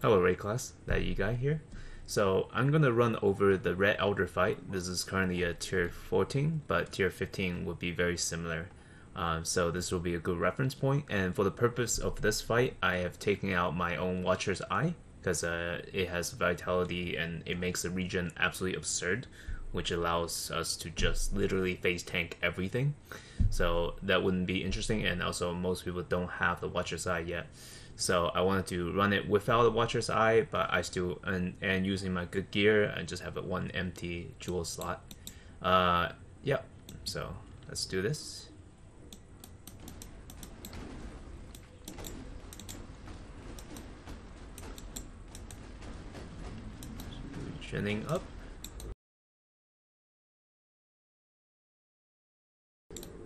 Hello Ray class, that you guy here. So I'm gonna run over the Red Elder fight. This is currently a tier 14, but tier 15 would be very similar. So this will be a good reference point. And for the purpose of this fight, I have taken out my own Watcher's Eye because it has vitality and it makes the region absolutely absurd, which allows us to just literally face tank everything. So that wouldn't be interesting, and also most people don't have the Watcher's Eye yet. So I wanted to run it without the Watcher's Eye, but I still, and using my good gear, I just have one empty jewel slot. Yeah, so let's do this. Trending up.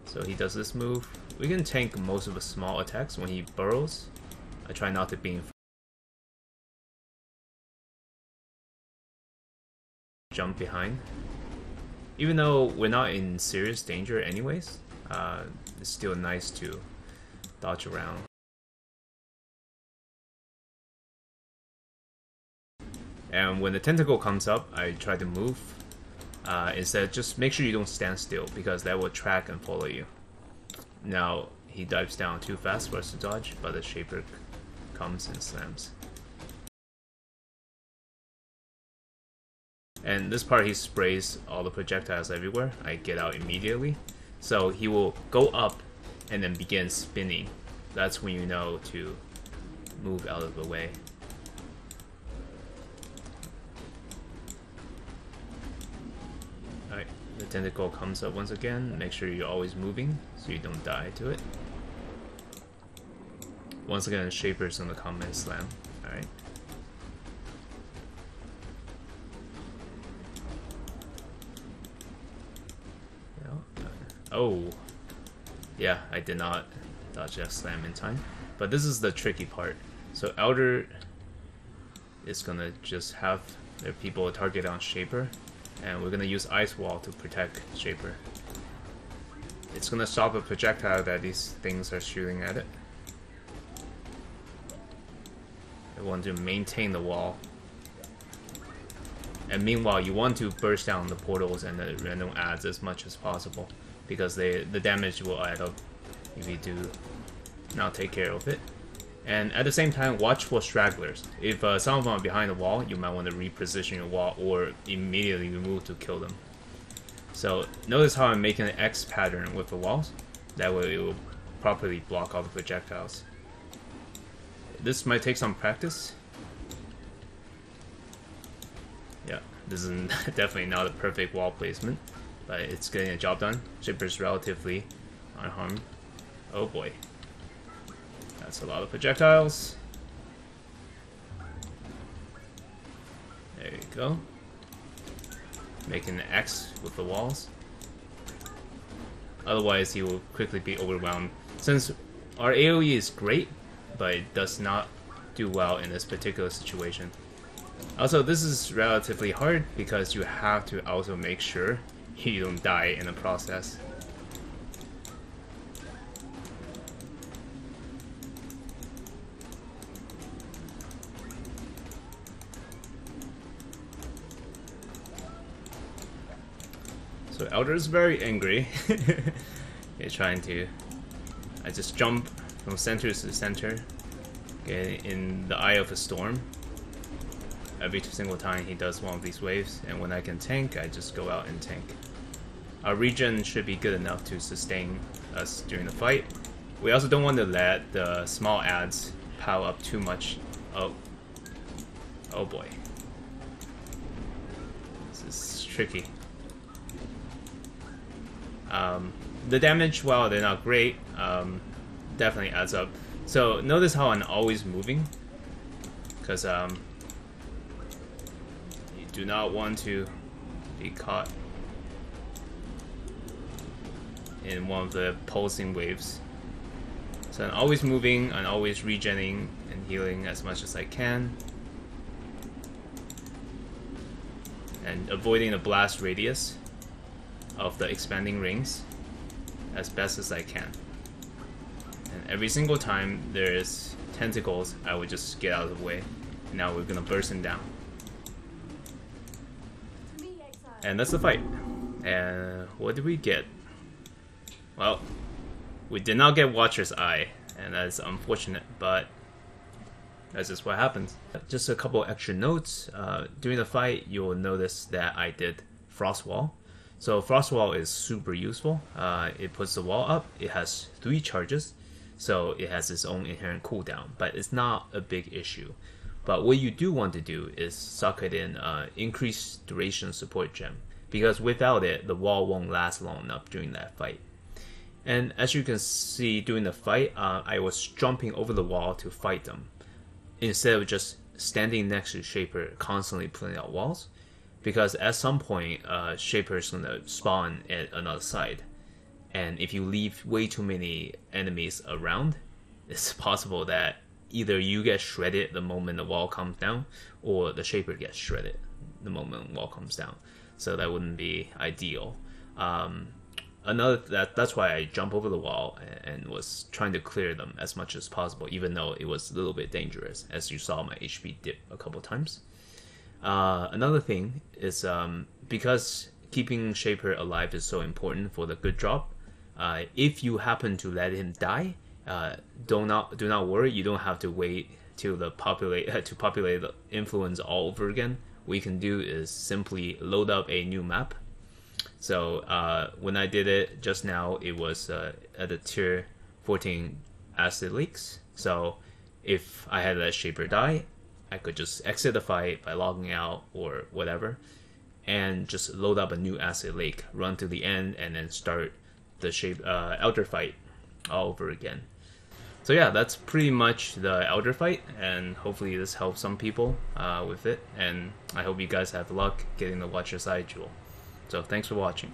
So he does this move. We can tank most of the small attacks when he burrows. I try not to be in jump behind. Even though we're not in serious danger anyways, it's still nice to dodge around. And when the tentacle comes up, I try to move. Instead, just make sure you don't stand still, because that will track and follow you. Now, he dives down too fast for us to dodge, but the Shaper comes and slams. And this part, he sprays all the projectiles everywhere. I get out immediately. So he will go up and then begin spinning. That's when you know to move out of the way. Alright, the tentacle comes up once again. Make sure you're always moving so you don't die to it. Once again, Shaper's on the comment slam. Alright. Oh. Yeah, I did not dodge that slam in time. But this is the tricky part. So Elder is gonna just have their people target on Shaper, and we're gonna use Ice Wall to protect Shaper. It's gonna stop a projectile that these things are shooting at it. I want to maintain the wall. And meanwhile, you want to burst down the portals and the random adds as much as possible, because the damage will add up if you do not take care of it. And at the same time, watch for stragglers. If some of them are behind the wall, you might want to reposition your wall or immediately move to kill them. So notice how I'm making an X pattern with the walls. That way it will properly block all the projectiles. This might take some practice. Yeah, this is definitely not a perfect wall placement, but it's getting a job done. Shaper's relatively unharmed. Oh boy. That's a lot of projectiles. There you go. Making an X with the walls. Otherwise, he will quickly be overwhelmed. Since our AoE is great, but it does not do well in this particular situation. Also, this is relatively hard because you have to also make sure you don't die in the process. So Elder is very angry. He's trying to... I just jump from center to center, get in the eye of a storm. Every single time he does one of these waves, and when I can tank, I just go out and tank. Our regen should be good enough to sustain us during the fight. We also don't want to let the small adds pile up too much. Oh boy. This is tricky. The damage, while they're not great, definitely adds up. So notice how I'm always moving, because you do not want to be caught in one of the pulsing waves. So I'm always moving, I'm always regenerating and healing as much as I can, and avoiding the blast radius of the expanding rings as best as I can. And every single time there's tentacles, I would just get out of the way. Now we're gonna burst him down. And that's the fight. And what did we get? Well, we did not get Watcher's Eye, and that's unfortunate, but that's just what happens. Just a couple extra notes. During the fight, you'll notice that I did Frost Wall. So Frost Wall is super useful. It puts the wall up. It has 3 charges, so it has its own inherent cooldown, but it's not a big issue. But what you do want to do is socket in increased duration support gem, because without it, the wall won't last long enough during that fight. And as you can see during the fight, I was jumping over the wall to fight them, instead of just standing next to Shaper constantly pulling out walls, because at some point, Shaper is going to spawn at another side. And if you leave way too many enemies around, it's possible that either you get shredded the moment the wall comes down, or the Shaper gets shredded the moment the wall comes down. So that wouldn't be ideal. That's why I jumped over the wall and was trying to clear them as much as possible, even though it was a little bit dangerous, as you saw my HP dip a couple times. Another thing is because keeping Shaper alive is so important for the good drop. If you happen to let him die, do not worry. You don't have to wait till to populate the influence all over again. What you can do is simply load up a new map. So when I did it just now, it was at the tier 14 acid leaks. So if I had let Shaper die, I could just exit the fight by logging out or whatever, and just load up a new acid lake, run to the end, and then start the Elder fight all over again. So yeah, that's pretty much the Elder fight, and hopefully this helps some people with it, and I hope you guys have luck getting the Watcher's Eye jewel. So thanks for watching.